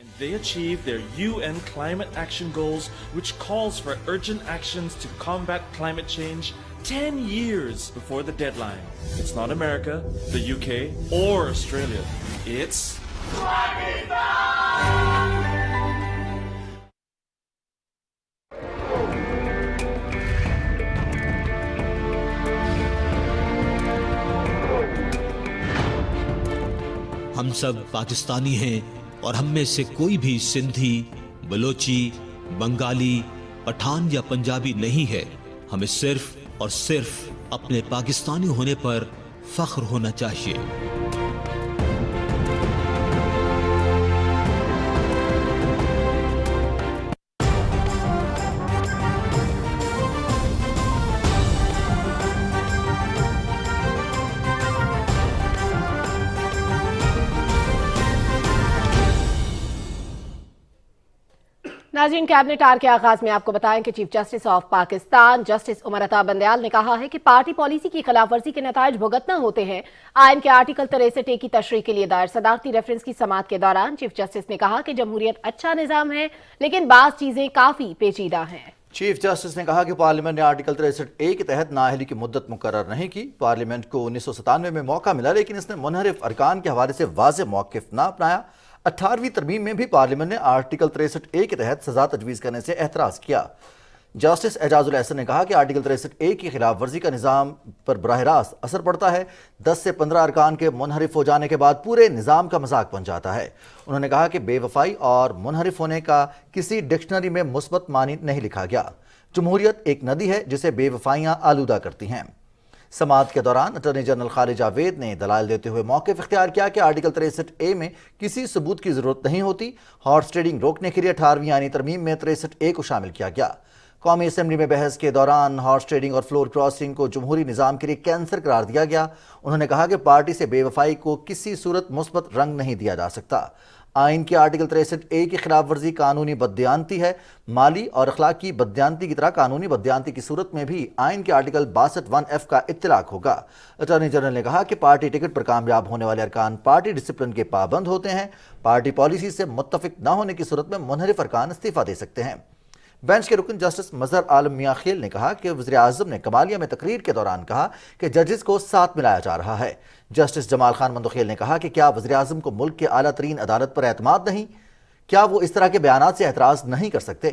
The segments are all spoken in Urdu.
And they achieved their UN climate action goals, which calls for urgent actions to combat climate change 10 years before the deadline. It's not America, the UK, or Australia. It's ہم سب پاکستانی ہیں اور ہم میں سے کوئی بھی سندھی، بلوچی، بنگالی، پٹھان یا پنجابی نہیں ہے. ہمیں صرف اور صرف اپنے پاکستانی ہونے پر فخر ہونا چاہیے. ناظرین، کیبنٹ آر کے آغاز میں آپ کو بتائیں کہ chief justice of Pakistan justice Umar Ata Bandial نے کہا ہے کہ پارٹی پالیسی کی خلاف ورزی کے نتائج بھگتنا ہوتے ہیں. آئین کے آرٹیکل 63A کی تشریح کے لیے دائر صدارتی ریفرنس کی سماعت کے دوران چیف جسٹس نے کہا کہ جمہوریت اچھا نظام ہے لیکن بعض چیزیں کافی پیچیدہ ہیں. چیف جسٹس نے کہا کہ پارلیمنٹ نے آرٹیکل 63A کے تحت نااہلی کی مدت مقرر نہیں کی. پارلیمنٹ کو 1997 میں موقع ملا لیکن اس نے منحرف ارکان کے حوالے سے واضح موقف نہ اپنایا. 18ویں ترمیم میں بھی پارلیمنٹ نے آرٹیکل 63A کے تحت سزا تجویز کرنے سے اعتراض کیا. جسٹس اعجاز الاحسن نے کہا کہ آرٹیکل 63A کی خلاف ورزی کا نظام پر براہ راست اثر پڑتا ہے. 10 سے 15 ارکان کے منحرف ہو جانے کے بعد پورے نظام کا مذاق بن جاتا ہے. انہوں نے کہا کہ بے وفائی اور منحرف ہونے کا کسی ڈکشنری میں مثبت معنی نہیں لکھا گیا. جمہوریت ایک ندی ہے جسے بے وفائیاں آلودہ کرتی ہیں. سماعت کے دوران اٹارنی جنرل خالد جاوید نے دلائل دیتے ہوئے موقف اختیار کیا کہ آرٹیکل 63A میں کسی ثبوت کی ضرورت نہیں ہوتی. ہارس ٹریڈنگ روکنے کے لیے 18ویں آئینی ترمیم میں 63A کو شامل کیا گیا. قومی اسمبلی میں بحث کے دوران ہارس ٹریڈنگ اور فلور کراسنگ کو جمہوری نظام کے لیے کینسر قرار دیا گیا. انہوں نے کہا کہ پارٹی سے بے وفائی کو کسی صورت مثبت رنگ نہیں دیا جا سکتا. آئین کی آرٹیکل 63A کی خلاف ورزی قانونی بددیانتی ہے. مالی اور اخلاقی بددیانتی کی طرح قانونی بددیانتی کی صورت میں بھی آئین کے آرٹیکل 62(1)(f) کا اطلاق ہوگا. اٹارنی جنرل نے کہا کہ پارٹی ٹکٹ پر کامیاب ہونے والے ارکان پارٹی ڈسپلن کے پابند ہوتے ہیں. پارٹی پالیسی سے متفق نہ ہونے کی صورت میں منحرف ارکان استعفیٰ دے سکتے ہیں. بینچ کے رکن جسٹس مظہر عالم میاں خیل نے کہا کہ وزیر اعظم نے کمالیہ میں تقریر کے دوران کہا کہ ججز کو ساتھ ملایا جا رہا ہے. جسٹس جمال خان مندوخیل نے کہا کہ کیا وزیر اعظم کو ملک کے اعلیٰ ترین عدالت پر اعتماد نہیں؟ کیا وہ اس طرح کے بیانات سے اعتراض نہیں کر سکتے؟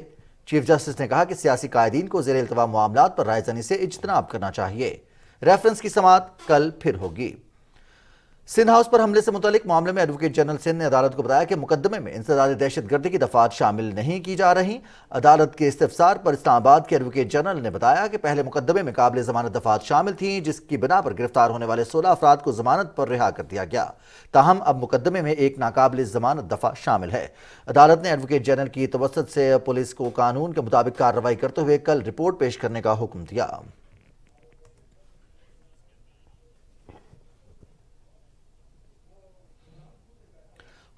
چیف جسٹس نے کہا کہ سیاسی قائدین کو زیر التوا معاملات پر رائے زنی سے اجتناب کرنا چاہیے. ریفرنس کی سماعت کل پھر ہوگی. سندھ ہاؤس پر حملے سے متعلق معاملے میں ایڈوکیٹ جنرل سندھ نے عدالت کو بتایا کہ مقدمے میں انسداد دہشت گردی کی دفعات شامل نہیں کی جا رہی. عدالت کے استفسار پر اسلام آباد کے ایڈوکیٹ جنرل نے بتایا کہ پہلے مقدمے میں قابل ضمانت دفعات شامل تھیں جس کی بنا پر گرفتار ہونے والے 16 افراد کو ضمانت پر رہا کر دیا گیا. تاہم اب مقدمے میں ایک ناقابل ضمانت دفع شامل ہے. عدالت نے ایڈوکیٹ جنرل کی توسط سے پولیس کو قانون کے مطابق کارروائی کرتے ہوئے کل رپورٹ پیش کرنے کا حکم دیا.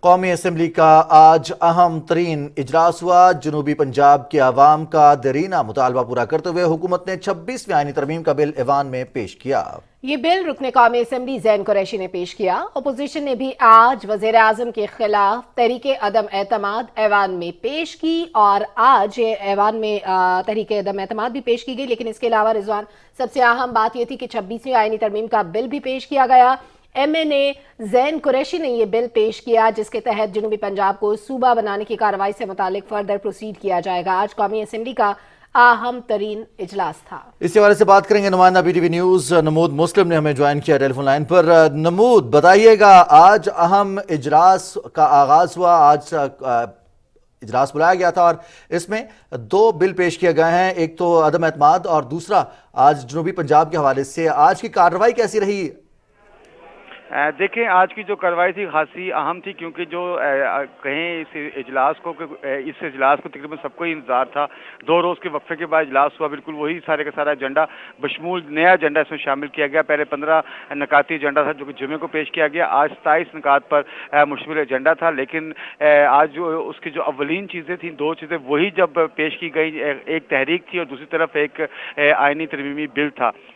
قومی اسمبلی کا آج اہم ترین اجلاس ہوا. جنوبی پنجاب کے عوام کا دیرینہ مطالبہ پورا کرتے ہوئے حکومت نے 26ویں آئینی ترمیم کا بل ایوان میں پیش کیا. یہ بل رکن قومی اسمبلی زین قریشی نے پیش کیا. اپوزیشن نے بھی آج وزیر اعظم کے خلاف تحریک عدم اعتماد ایوان میں پیش کی اور آج ایوان میں تحریک عدم اعتماد بھی پیش کی گئی. لیکن اس کے علاوہ رضوان سب سے اہم بات یہ تھی کہ 26ویں آئینی ترمیم کا بل بھی پیش کیا گیا. ایم این اے زین قریشی نے یہ بل پیش کیا جس کے تحت جنوبی پنجاب کو صوبہ بنانے کی کارروائی سے متعلق فردر پروسیڈ کیا جائے گا. آج قومی اسمبلی کا اہم ترین اجلاس تھا. اس حوالے سے بات کریں گے نمائندہ بی ٹی وی نیوز نمود مسلم نے ہمیں جوائن کیا ٹیلی فون لائن پر. نمود بتائیے گا آج اہم اجلاس کا آغاز ہوا. آج اجلاس بلایا گیا تھا اور اس میں 2 بل پیش کیے گئے ہیں. ایک تو عدم اعتماد اور دوسرا آج جنوبی پنجاب کے حوالے سے. آج کی کارروائی کیسی رہی؟ دیکھیں آج کی جو کارروائی تھی خاصی اہم تھی کیونکہ جو کہیں اس اجلاس کو تقریباً سب کو ہی انتظار تھا. 2 روز کے وقفے کے بعد اجلاس ہوا. بالکل وہی سارے کا سارا ایجنڈا بشمول نیا ایجنڈا اس میں شامل کیا گیا. پہلے 15 نکاتی ایجنڈا تھا جو کہ جمعے کو پیش کیا گیا. آج 27 نکات پر مشتمل ایجنڈا تھا. لیکن آج جو اس کی جو اولین چیزیں تھیں 2 چیزیں وہی جب پیش کی گئی. ایک تحریک تھی اور دوسری طرف ایک آئینی ترمیمی بل تھا.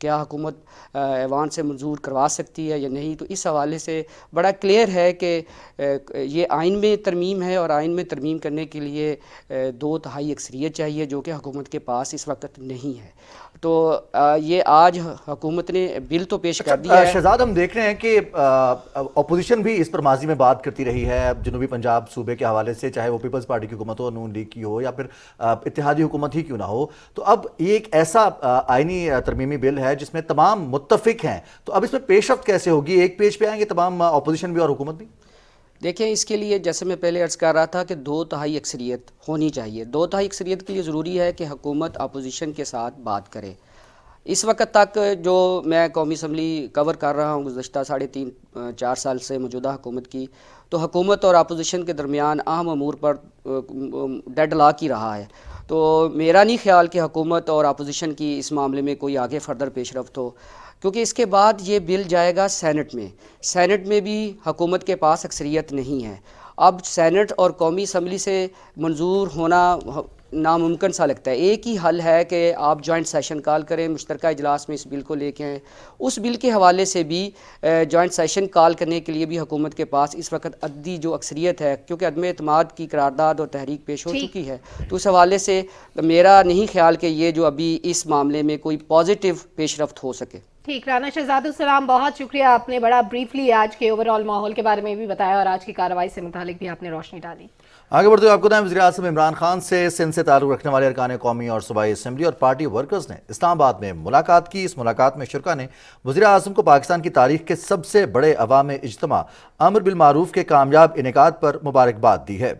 کیا حکومت ایوان سے منظور کروا سکتی ہے یا نہیں. تو اس حوالے سے بڑا کلیئر ہے کہ یہ آئین میں ترمیم ہے، اور آئین میں ترمیم کرنے کے لیے 2/3 اکثریت چاہیے، جو کہ حکومت کے پاس اس وقت نہیں ہے. تو یہ آج حکومت نے بل تو پیش کر دیا ہے. شہزاد، ہم دیکھ رہے ہیں کہ اپوزیشن بھی اس پر ماضی میں بات کرتی رہی ہے جنوبی پنجاب صوبے کے حوالے سے، چاہے وہ پیپلز پارٹی کی حکومت ہو، نون لیگ کی ہو، یا پھر اتحادی حکومت ہی کیوں نہ ہو. تو اب یہ ایک ایسا آئینی ترمیمی بل ہے جس میں تمام متفق ہیں، تو اب اس میں پیش رفت کیسے ہوگی؟ ایک پیج پہ آئیں گے تمام اپوزیشن بھی اور حکومت بھی؟ دیکھیں، اس کے لیے جیسے میں پہلے عرض کر رہا تھا کہ 2/3 اکثریت ہونی چاہیے. 2/3 اکثریت کے لیے ضروری ہے کہ حکومت اپوزیشن کے ساتھ بات کرے. اس وقت تک جو میں قومی اسمبلی کور کر رہا ہوں گزشتہ 3.5-4 سال سے موجودہ حکومت کی، تو حکومت اور اپوزیشن کے درمیان اہم امور پر ڈیڈ لاک ہی رہا ہے. تو میرا نہیں خیال کہ حکومت اور اپوزیشن کی اس معاملے میں کوئی آگے فردر پیش رفت ہو، کیونکہ اس کے بعد یہ بل جائے گا سینٹ میں. سینٹ میں بھی حکومت کے پاس اکثریت نہیں ہے. اب سینٹ اور قومی اسمبلی سے منظور ہونا ناممکن سا لگتا ہے. ایک ہی حل ہے کہ آپ جوائنٹ سیشن کال کریں، مشترکہ اجلاس میں اس بل کو لے کے آئیں. اس بل کے حوالے سے بھی جوائنٹ سیشن کال کرنے کے لیے بھی حکومت کے پاس اس وقت عددی جو اکثریت ہے، کیونکہ عدم اعتماد کی قرارداد اور تحریک پیش ہو چکی ہے، تو اس حوالے سے میرا نہیں خیال کہ یہ جو ابھی اس معاملے میں کوئی پازیٹیو پیش رفت ہو سکے. ٹھیک. رانا شہزاد السلام، بہت شکریہ، آپ نے بڑا بریفلی آج کے اوور آل ماحول کے بارے میں بھی بتایا اور آج کی کارروائی سے متعلق بھی آپ نے روشنی ڈالی. آگے بڑھتے ہوئے آپ کو بتائیں، وزیر اعظم عمران خان سے سندھ سے تعلق رکھنے والے ارکان قومی اور صوبائی اسمبلی اور پارٹی ورکرز نے اسلام آباد میں ملاقات کی. اس ملاقات میں شرکاء نے وزیر اعظم کو پاکستان کی تاریخ کے سب سے بڑے عوامی اجتماع امر بالمعروف کے کامیاب انعقاد پر مبارکباد دی ہے.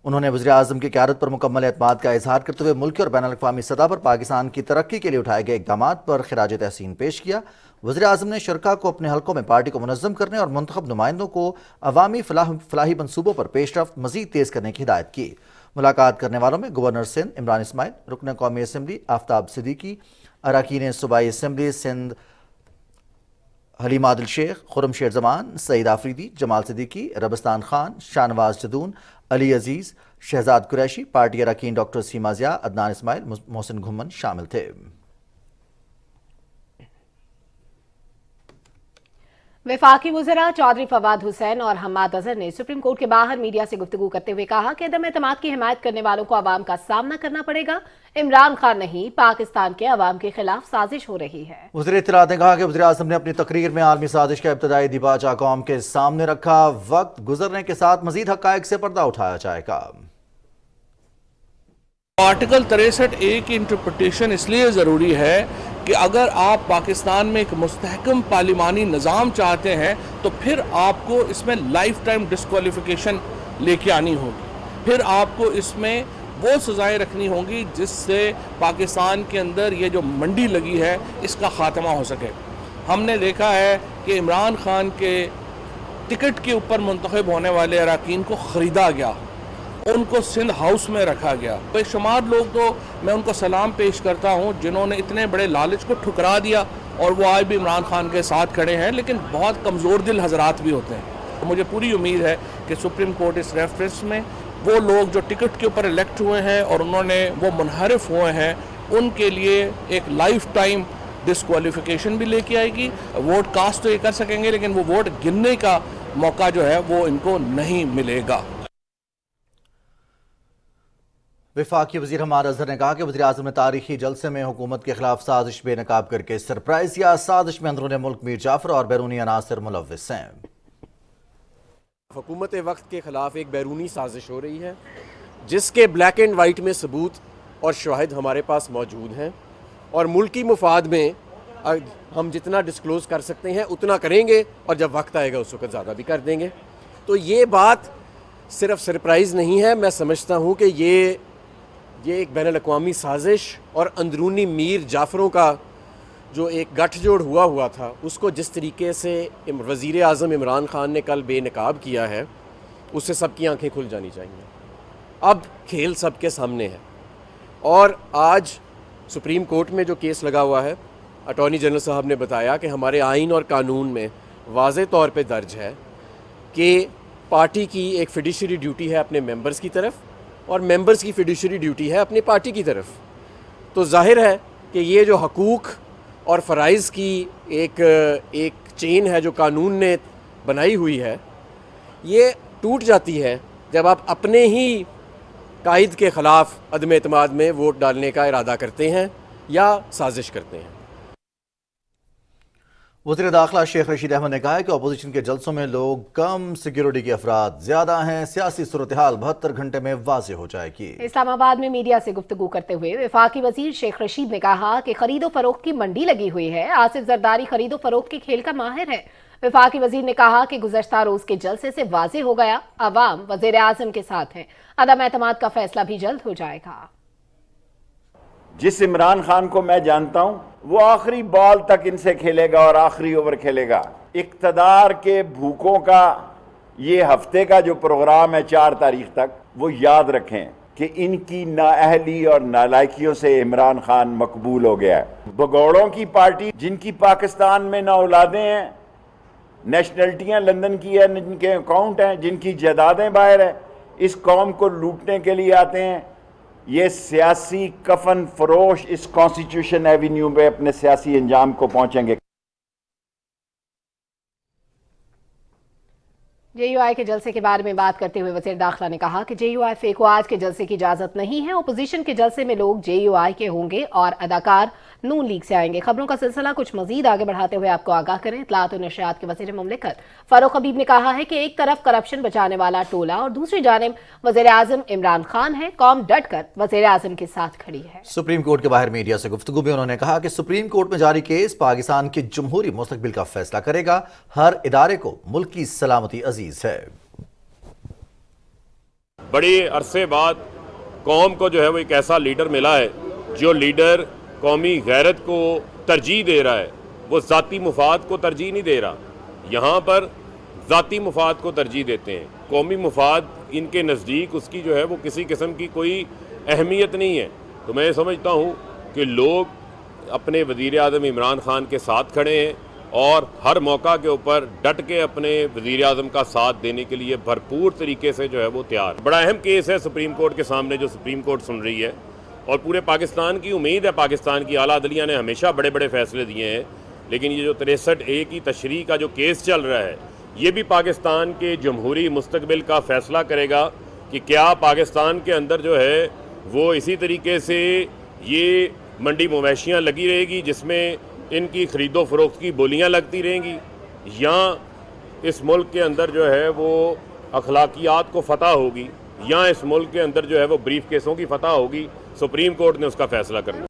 انہوں نے وزیر اعظم کی قیادت پر مکمل اعتماد کا اظہار کرتے ہوئے ملکی اور بین الاقوامی سطح پر پاکستان کی ترقی کے لیے اٹھائے گئے اقدامات پر خراج تحسین پیش کیا. وزیر اعظم نے شرکاء کو اپنے حلقوں میں پارٹی کو منظم کرنے اور منتخب نمائندوں کو عوامی فلاحی منصوبوں پر پیش رفت مزید تیز کرنے کی ہدایت کی. ملاقات کرنے والوں میں گورنر سندھ عمران اسماعیل، رکن قومی اسمبلی آفتاب صدیقی، اراکین صوبائی اسمبلی سندھ حلیم عادل شیخ، خرم شیر زمان، سعید آفریدی، جمال صدیقی، ربستان خان، شاہنواز جدون، علی عزیز، شہزاد قریشی، پارٹی اراکین ڈاکٹر سیما ضیاء، عدنان اسماعیل، محسن گھمن شامل تھے. وفاقی وزراء چودھری فواد حسین اور حماد اظہر نے سپریم کورٹ کے باہر میڈیا سے گفتگو کرتے ہوئے کہا کہ عدم اعتماد کی حمایت کرنے والوں کو عوام کا سامنا کرنا پڑے گا. عمران خان نہیں، پاکستان کے عوام کے خلاف سازش ہو رہی ہے. وزیر اطلاعات نے کہا کہ وزیر اعظم نے اپنی تقریر میں عالمی سازش کا ابتدائی دیباچہ قوم کے سامنے رکھا. وقت گزرنے کے ساتھ مزید حقائق سے پردہ اٹھایا جائے گا. آرٹیکل 63A کی انٹرپریٹیشن اس لیے ضروری ہے کہ اگر آپ پاکستان میں ایک مستحکم پارلیمانی نظام چاہتے ہیں تو پھر آپ کو اس میں لائف ٹائم ڈسکوالیفیکیشن لے کے آنی ہوگی. پھر آپ کو اس میں وہ سزائیں رکھنی ہوں گی جس سے پاکستان کے اندر یہ جو منڈی لگی ہے اس کا خاتمہ ہو سکے. ہم نے دیکھا ہے کہ عمران خان کے ٹکٹ کے اوپر منتخب ہونے والے اراکین کو خریدا گیا، ان کو سندھ ہاؤس میں رکھا گیا. بے شمار لوگ تو میں ان کو سلام پیش کرتا ہوں جنہوں نے اتنے بڑے لالچ کو ٹھکرا دیا اور وہ آج بھی عمران خان کے ساتھ کھڑے ہیں، لیکن بہت کمزور دل حضرات بھی ہوتے ہیں. مجھے پوری امید ہے کہ سپریم کورٹ اس ریفرنس میں وہ لوگ جو ٹکٹ کے اوپر الیکٹ ہوئے ہیں اور انہوں نے وہ منحرف ہوئے ہیں ان کے لیے ایک لائف ٹائم ڈسکوالیفیکیشن بھی لے کے آئے گی. ووٹ کاسٹ تو یہ کر سکیں گے لیکن وہ ووٹ گننے کا موقع جو ہے وہ ان کو نہیں ملے گا. وفاقی وزیر حماد اظہر نے کہا کہ وزیر اعظم نے تاریخی جلسے میں حکومت کے خلاف سازش بے نقاب کر کے سرپرائز یا سازش میں اندرون ملک میر جعفر اور بیرونی عناصر ملوث ہیں. حکومت وقت کے خلاف ایک بیرونی سازش ہو رہی ہے جس کے بلیک اینڈ وائٹ میں ثبوت اور شواہد ہمارے پاس موجود ہیں، اور ملکی مفاد میں ہم جتنا ڈسکلوز کر سکتے ہیں اتنا کریں گے، اور جب وقت آئے گا اس وقت زیادہ بھی کر دیں گے. تو یہ بات صرف سرپرائز نہیں ہے، میں سمجھتا ہوں کہ یہ ایک بین الاقوامی سازش اور اندرونی میر جعفروں کا جو ایک گٹھ جوڑ ہوا تھا اس کو جس طریقے سے وزیر اعظم عمران خان نے کل بے نقاب کیا ہے اس سے سب کی آنکھیں کھل جانی چاہیے. اب کھیل سب کے سامنے ہے، اور آج سپریم کورٹ میں جو کیس لگا ہوا ہے، اٹارنی جنرل صاحب نے بتایا کہ ہمارے آئین اور قانون میں واضح طور پہ درج ہے کہ پارٹی کی ایک فیڈیشری ڈیوٹی ہے اپنے ممبرز کی طرف اور ممبرز کی فیڈیشری ڈیوٹی ہے اپنی پارٹی کی طرف. تو ظاہر ہے کہ یہ جو حقوق اور فرائض کی ایک چین ہے جو قانون نے بنائی ہوئی ہے، یہ ٹوٹ جاتی ہے جب آپ اپنے ہی قائد کے خلاف عدم اعتماد میں ووٹ ڈالنے کا ارادہ کرتے ہیں یا سازش کرتے ہیں۔ وزیر داخلہ شیخ رشید احمد نے کہا ہے کہ اپوزیشن کے جلسوں میں لوگ کم سیکیورٹی کے افراد زیادہ ہیں، سیاسی صورتحال 72 گھنٹے میں واضح ہو جائے گی۔ اسلام آباد میں میڈیا سے گفتگو کرتے ہوئے وفاقی وزیر شیخ رشید نے کہا کہ خرید و فروخت کی منڈی لگی ہوئی ہے، آصف زرداری خرید و فروخت کے کھیل کا ماہر ہے۔ وفاقی وزیر نے کہا کہ گزشتہ روز کے جلسے سے واضح ہو گیا عوام وزیر اعظم کے ساتھ ہے، عدم اعتماد کا فیصلہ بھی جلد ہو جائے گا۔ جس عمران خان کو میں جانتا ہوں وہ آخری بال تک ان سے کھیلے گا اور آخری اوور کھیلے گا۔ اقتدار کے بھوکوں کا یہ ہفتے کا جو پروگرام ہے 4 تاریخ تک، وہ یاد رکھیں کہ ان کی نااہلی اور نالائکیوں سے عمران خان مقبول ہو گیا ہے۔ بگوڑوں کی پارٹی جن کی پاکستان میں نہ اولادیں ہیں، نیشنلٹیاں لندن کی ہیں، جن کے اکاؤنٹ ہیں، جن کی جائیدادیں باہر ہیں، اس قوم کو لوٹنے کے لیے آتے ہیں۔ یہ سیاسی کفن فروش اس کانسٹیٹیوشن ایوینیو پہ اپنے سیاسی انجام کو پہنچیں گے۔ جے یو آئی کے جلسے کے بارے میں بات کرتے ہوئے وزیر داخلہ نے کہا کہ جے یو آئی فے کو آج کے جلسے کی اجازت نہیں ہے، اپوزیشن کے جلسے میں لوگ جے یو آئی کے ہوں گے اور اداکار نون لیگ سے آئیں گے۔ خبروں کا سلسلہ کچھ مزید آگے بڑھاتے ہوئے آپ کو آگاہ کریں، اطلاعات و نشریات کے وزیر مملکت فاروق حبیب نے کہا ہے کہ ایک طرف کرپشن بچانے والا ٹولہ اور دوسری جانب وزیر اعظم عمران خان ہے، قوم ڈٹ کر وزیر اعظم کے ساتھ کھڑی ہے۔ سپریم کورٹ کے باہر میڈیا سے گفتگو میں انہوں نے کہا کہ سپریم کورٹ میں جاری کیس پاکستان کے جمہوری مستقبل کا فیصلہ کرے گا، ہر ادارے کو ملک کی سلامتی عزیز ہے۔ بڑے عرصے بعد قوم کو جو ہے وہ ایک ایسا لیڈر ملا ہے جو لیڈر قومی غیرت کو ترجیح دے رہا ہے، وہ ذاتی مفاد کو ترجیح نہیں دے رہا۔ یہاں پر ذاتی مفاد کو ترجیح دیتے ہیں، قومی مفاد ان کے نزدیک اس کی جو ہے وہ کسی قسم کی کوئی اہمیت نہیں ہے۔ تو میں سمجھتا ہوں کہ لوگ اپنے وزیر اعظم عمران خان کے ساتھ کھڑے ہیں اور ہر موقع کے اوپر ڈٹ کے اپنے وزیر اعظم کا ساتھ دینے کے لیے بھرپور طریقے سے جو ہے وہ تیار۔ بڑا اہم کیس ہے سپریم کورٹ کے سامنے جو سپریم کورٹ سن رہی ہے، اور پورے پاکستان کی امید ہے، پاکستان کی اعلیٰ عدلیہ نے ہمیشہ بڑے بڑے فیصلے دیے ہیں، لیکن یہ جو 63A کی تشریح کا جو کیس چل رہا ہے، یہ بھی پاکستان کے جمہوری مستقبل کا فیصلہ کرے گا کہ کیا پاکستان کے اندر جو ہے وہ اسی طریقے سے یہ منڈی مویشیاں لگی رہے گی جس میں ان کی خرید و فروخت کی بولیاں لگتی رہیں گی، یا اس ملک کے اندر جو ہے وہ اخلاقیات کو فتح ہوگی، یا اس ملک کے اندر جو ہے وہ بریف کیسوں کی فتح ہوگی۔ سپریم کورٹ نے اس کا فیصلہ کرنا۔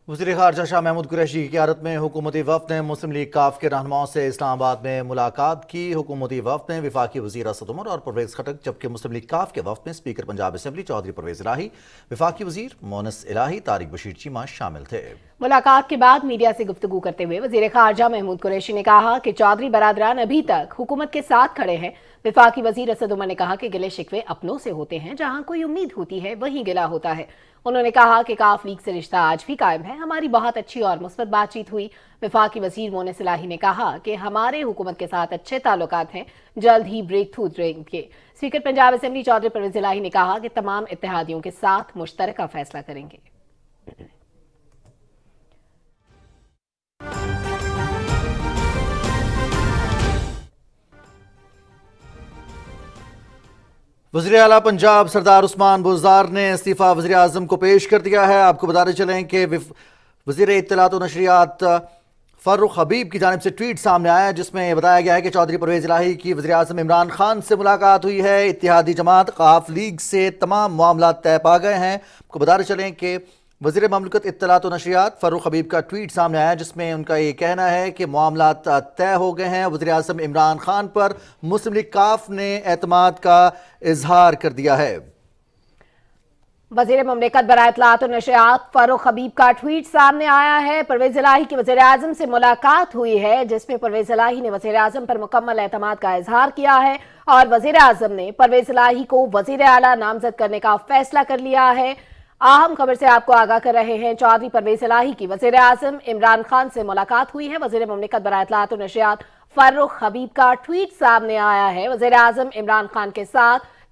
وزیر خارجہ شاہ محمود قریشی کی قیادت میں حکومتی وفد نے مسلم لیگ کاف کے رہنماؤں سے اسلام آباد میں ملاقات کی۔ حکومتی وفد میں وفاقی وزیر اسد عمر اور پرویز خٹک، جبکہ مسلم لیگ کاف کے وفد میں اسپیکر پنجاب اسمبلی چودھری پرویز الہی، وفاقی وزیر مونس الہی، طارق بشیر چیمہ شامل تھے۔ ملاقات کے بعد میڈیا سے گفتگو کرتے ہوئے وزیر خارجہ محمود قریشی نے کہا کہ چودھری برادران ابھی تک حکومت کے ساتھ کھڑے ہیں۔ وفاقی وزیر اسد عمر نے کہا کہ گلے شکوے اپنوں سے ہوتے ہیں، جہاں کوئی امید ہوتی ہے وہیں گلہ ہوتا ہے۔ انہوں نے کہا کہ کاف لیگ سے رشتہ آج بھی قائم ہے، ہماری بہت اچھی اور مثبت بات چیت ہوئی۔ وفاقی وزیر مونس الہی نے کہا کہ ہمارے حکومت کے ساتھ اچھے تعلقات ہیں، جلد ہی بریک تھرو دیں گے۔ اسپیکر پنجاب اسمبلی چودھری پرویز الہی نے کہا کہ تمام اتحادیوں کے ساتھ مشترکہ فیصلہ کریں گے۔ وزیر اعلیٰ پنجاب سردار عثمان بزدار نے استعفیٰ وزیر اعظم کو پیش کر دیا ہے۔ آپ کو بتاتے چلیں کہ وزیر اطلاعات و نشریات فاروق حبیب کی جانب سے ٹویٹ سامنے آیا جس میں یہ بتایا گیا ہے کہ چودھری پرویز الہی کی وزیر اعظم عمران خان سے ملاقات ہوئی ہے۔ اتحادی جماعت قاف لیگ سے تمام معاملات طے پا گئے ہیں۔ آپ کو بتاتے چلیں کہ وزیر مملکت اطلاعات و نشریات فاروق حبیب کا ٹویٹ سامنے آیا جس میں ان کا یہ کہنا ہے کہ معاملات طے ہو گئے ہیں۔ وزیر اعظم عمران خان پر مسلم لیگ کاف نے اعتماد کا اظہار کر دیا ہے۔ وزیر مملکت برائے اطلاعات و نشریات فاروق حبیب کا ٹویٹ سامنے آیا ہے۔ پرویز الہی کی وزیر اعظم سے ملاقات ہوئی ہے جس میں پرویز الہی نے وزیر اعظم پر مکمل اعتماد کا اظہار کیا ہے اور وزیر اعظم نے پرویز الہی کو وزیر اعلیٰ نامزد کرنے کا فیصلہ کر لیا ہے۔ اہم خبر سے آپ کو آگاہ کر رہے ہیں، چودھری پرویز الہی کی وزیر اعظم عمران خان سے ملاقات ہوئی ہے۔ وزیر مملکت برائے اطلاعات و نشریات فاروق حبیب کا ٹویٹ سامنے آیا ہے۔ وزیر اعظم عمران خان کے ساتھ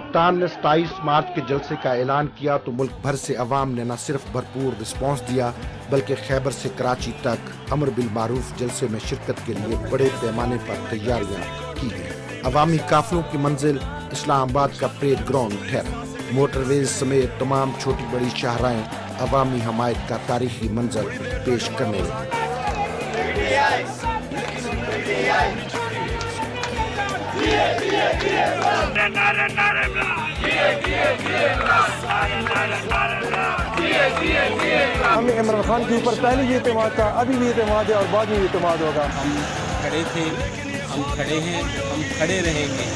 کپتان نے 27 مارچ کے جلسے کا اعلان کیا تو ملک بھر سے عوام نے نہ صرف بھرپور رسپانس دیا بلکہ خیبر سے کراچی تک امر بالمعروف جلسے میں شرکت کے لیے بڑے پیمانے پر تیاریاں کی گئیں۔ عوامی قافلوں کی منزل اسلام آباد کا پریڈ گراؤنڈ ٹھہرا۔ موٹر ویز سمیت تمام چھوٹی بڑی شاہراہیں عوامی حمایت کا تاریخی منظر پیش کرنے لگی۔ ہمیں عمران خان کے اوپر پہلے بھی اعتماد تھا، ابھی بھی اعتماد ہے اور بعد میں بھی اعتماد ہوگا۔ ہم کھڑے تھے، ہم کھڑے ہیں، ہم کھڑے رہیں گے،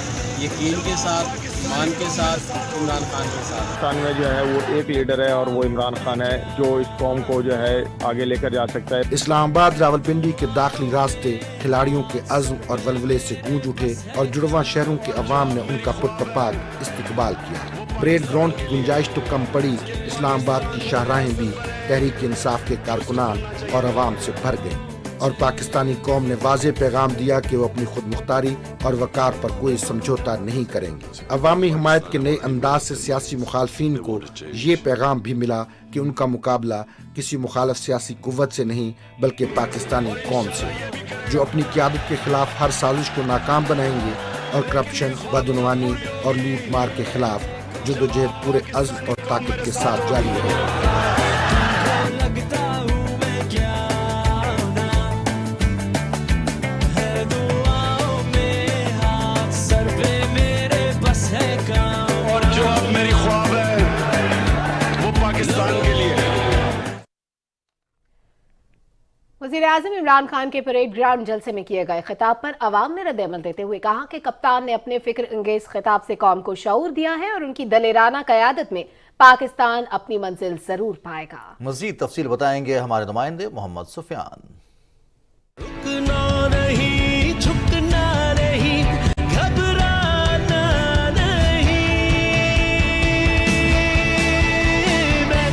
یقین کے ساتھ، ایمان کے ساتھ، عمران خان کے ساتھ۔ پاکستان میں جو ہے وہ ایک لیڈر ہے اور وہ عمران خان ہے جو اس قوم کو جو ہے آگے لے کر جا سکتا ہے۔ اسلام آباد راولپنڈی کے داخلی راستے کھلاڑیوں کے عزم اور ولولے سے گونج اٹھے اور جڑواں شہروں کے عوام نے ان کا پرتپاک استقبال کیا۔ پریڈ گراؤنڈ کی گنجائش تو کم پڑی، اسلام آباد کی شاہراہیں بھی تحریک انصاف کے کارکنان اور عوام سے بھر گئیں اور پاکستانی قوم نے واضح پیغام دیا کہ وہ اپنی خود مختاری اور وقار پر کوئی سمجھوتا نہیں کریں گے۔ عوامی حمایت کے نئے انداز سے سیاسی مخالفین کو یہ پیغام بھی ملا کہ ان کا مقابلہ کسی مخالف سیاسی قوت سے نہیں بلکہ پاکستانی قوم سے، جو اپنی قیادت کے خلاف ہر سازش کو ناکام بنائیں گے اور کرپشن، بدعنوانی اور لوٹ مار کے خلاف جدوجہد پورے عزم اور طاقت کے ساتھ جاری رہے گی۔ اور جو اب میری خواب ہے وہ پاکستان کے لیے ہے۔ وزیر اعظم عمران خان کے پریڈ گراؤنڈ جلسے میں کیے گئے خطاب پر عوام نے رد عمل دیتے ہوئے کہا کہ کپتان نے اپنے فکر انگیز خطاب سے قوم کو شعور دیا ہے اور ان کی دلیرانہ قیادت میں پاکستان اپنی منزل ضرور پائے گا۔ مزید تفصیل بتائیں گے ہمارے نمائندے محمد سفیان۔ رکنا نہیں، جھکنا نہیں، گھبرانا نہیں، میں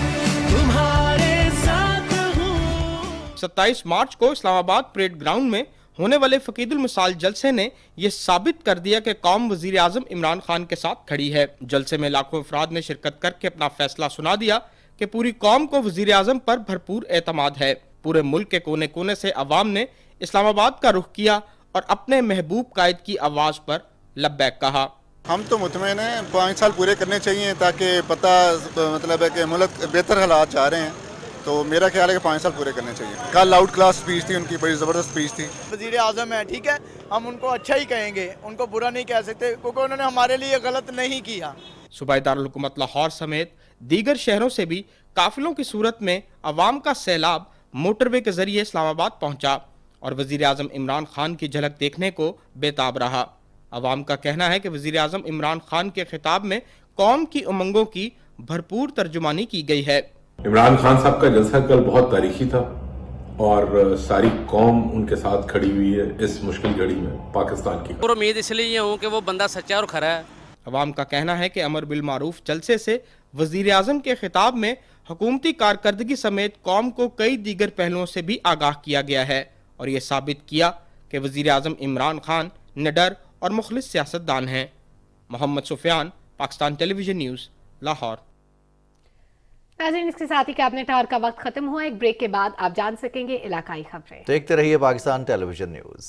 تمہارے ساتھ ہوں۔ 27 مارچ کو اسلام آباد پریڈ گراؤنڈ میں ہونے والے فقید المثال جلسے نے یہ ثابت کر دیا کہ قوم وزیر اعظم عمران خان کے ساتھ کھڑی ہے۔ جلسے میں لاکھوں افراد نے شرکت کر کے اپنا فیصلہ سنا دیا کہ پوری قوم کو وزیر اعظم پر بھرپور اعتماد ہے۔ پورے ملک کے کونے کونے سے عوام نے اسلام آباد کا رخ کیا اور اپنے محبوب قائد کی آواز پر لبیک کہا۔ ہم تو مطمئن ہیں 5 سال پورے کرنے چاہیے تاکہ پتہ مطلب ہے کہ ملک بہتر حالات چاہ رہے ہیں، تو میرا خیال ہے کہ 5 سال پورے کرنے چاہیے۔ کل آؤٹ کلاس اسپیچ تھی ان کی، بڑی زبردست اسپیچ تھی۔ وزیر اعظم ہے، ٹھیک ہے، ہم ان کو اچھا ہی کہیں گے، ان کو برا نہیں کہہ سکتے کیونکہ انہوں نے ہمارے لیے غلط نہیں کیا۔ صوبائی دارالحکومت لاہور سمیت دیگر شہروں سے بھی قافلوں کی صورت میں عوام کا سیلاب موٹر وے کے ذریعے اسلام آباد پہنچا اور وزیر اعظم عمران خان کی جھلک دیکھنے کو بے تاب رہا۔ عوام کا کہنا ہے کہ وزیر اعظم عمران خان کے خطاب میں قوم کی امنگوں کی بھرپور ترجمانی کی گئی ہے۔ عمران خان صاحب کا جلسہ کل بہت تاریخی تھا اور ساری قوم ان کے ساتھ کھڑی ہوئی ہے اس مشکل گھڑی میں پاکستان کی۔ اور امید اس لیے ہوں کہ وہ بندہ سچا اور کھرا ہے۔ عوام کا کہنا ہے کہ امر بالمعروف جلسے سے وزیر اعظم کے خطاب میں حکومتی کارکردگی سمیت قوم کو کئی دیگر پہلوؤں سے بھی آگاہ کیا گیا ہے اور یہ ثابت کیا کہ وزیر اعظم عمران خان نڈر اور مخلص سیاستدان ہیں۔ محمد سفیان، پاکستان ٹیلی ویژن نیوز، لاہور۔ ناظرین، اس کے ساتھ ہی کیبنٹ آور کا وقت ختم ہوا۔ ایک بریک کے بعد آپ جان سکیں گے علاقائی خبریں۔ دیکھتے رہیے پاکستان ٹیلی ویژن نیوز۔